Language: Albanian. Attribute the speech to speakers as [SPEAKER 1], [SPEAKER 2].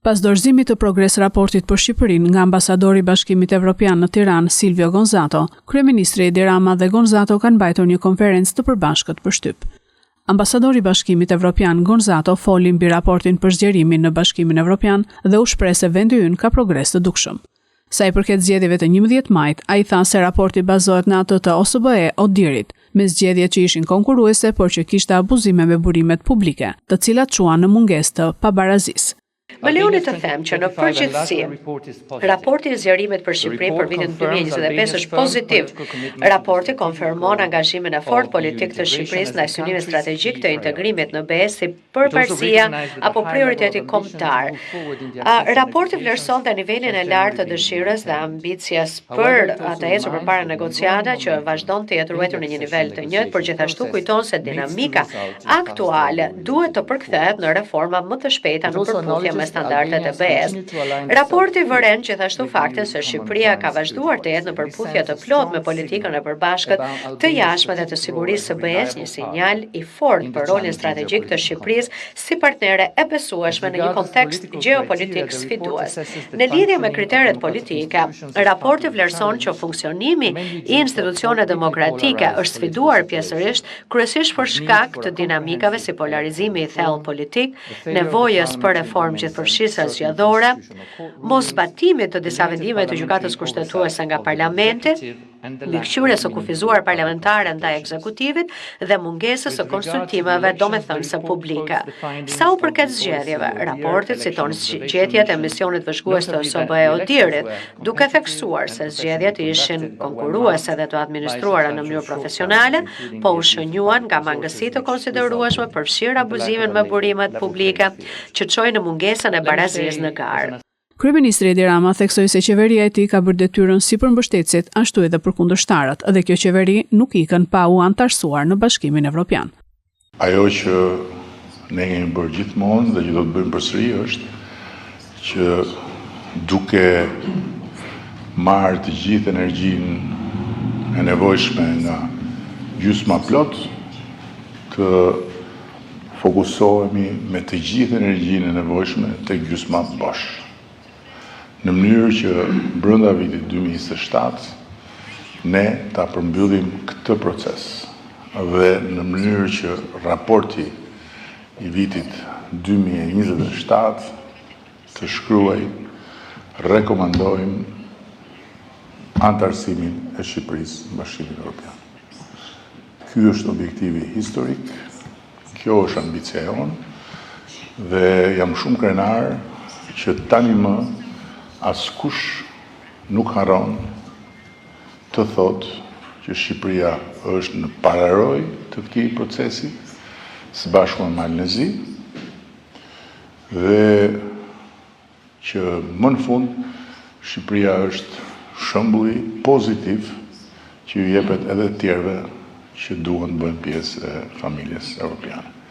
[SPEAKER 1] Pas dorëzimit të progres raportit për Shqipërinë nga ambasadori i Bashkimit Evropian në Tiranë, Silvio Gonzato, kryeministri Edi Rama dhe Gonzato kanë mbajtur një konferencë të përbashkët për shtyp. Ambasadori i Bashkimit Evropian Gonzato foli mbi raportin për zgjerimin në Bashkimin Evropian dhe u shpreh se vendi ynë ka progres të dukshëm. Sa i përket zgjedhjeve të 11 majit, ai tha se raporti bazohet në atë të OSBE Odirit, me zgjedhje që ishin konkurruese por që kishte abuzime me burimet publike, të cilat çuan në mungesë të pabarazisë.
[SPEAKER 2] Më lejoni të them që në përgjithësi, raporti i zgjerimit për Shqipëri për vitin 2025 është pozitiv. Raporti konfirmon angazhimin e fortë politik të Shqipërisë ndaj synimit strategjik të integrimit në BE si përparësia apo prioriteti kombëtar. Raporti vlerëson të nivelin e lartë të dëshirës dhe ambicjes për të ecur përpara negociata që vazhdon të jetë ruetur në një nivel të njëjtë, por gjithashtu kujton se dinamika aktuale duhet të përkthehet në reforma më të shpejta në përputhje me standardet e BE-s. Raporti vëren gjithashtu faktin se Shqipëria ka vazhduar të jetë në përputhje të plotë me politikën e përbashkët të jashtme dhe të sigurisë së BE-s, një sinjal i fortë për rolin strategjik të Shqipërisë si partnere e besueshme në një kontekst gjeopolitik sfidues. Në lidhje me kriteret politike, raporti vlerëson që funksionimi i institucioneve demokratike është sfiduar pjesërisht, kryesisht për shkak të dinamikave si polarizimi i thellë politik, nevojës për reformë përfshirëse zgjedhore, mos zbatimit të disa vendimeve të gjykatës kushtetuese nga parlamenti, mbikëqyrjes së kufizuar parlamentare ndaj ekzekutivit dhe mungesës së konsultimeve domethënëse publike. Sa u përket zgjedhjeve, raporti citon zgjedhjet e misionit vëzhgues të OSBE Odirit, duke theksuar se zgjedhjet ishin konkurruese dhe të administruara në mënyrë profesionale, po u shënjuan nga mangësi të konsiderueshme përfshirë abuzimin me burimet publike që çojnë në mungesën e barazisë në garë.
[SPEAKER 1] Kryeministri Edi Rama theksoi se qeveria e tij ka bërë detyrën si për mbështetësit, ashtu edhe për kundërshtarët, dhe kjo qeveri nuk ikën pa u antarësuar në Bashkimin Evropian.
[SPEAKER 3] Ajo që ne kemi bërë gjithmonë dhe që do të bëjmë përsëri është që duke marrë të gjithë energjinë e nevojshme nga gjysma plot, të fokusohemi me të gjithë energjinë e nevojshme tek gjysma bosh. Në mënyrë që brenda vitit 2027 ne ta përmbyllim këtë proces dhe në mënyrë që raporti i vitit 2027 të shkruaj rekomandojmë antarësimin e Shqipërisë në Bashkimin Evropian. Ky është objektivi historik, kjo është ambicia jonë dhe jam shumë krenar që tani më askush nuk harron të thotë që Shqipëria është në pararoj të këtij procesi së bashku me Malnezi dhe që më në fund Shqipëria është shembulli pozitiv që ju jepet edhe të tjerëve që duan të bëjnë pjesë e familjes evropiane.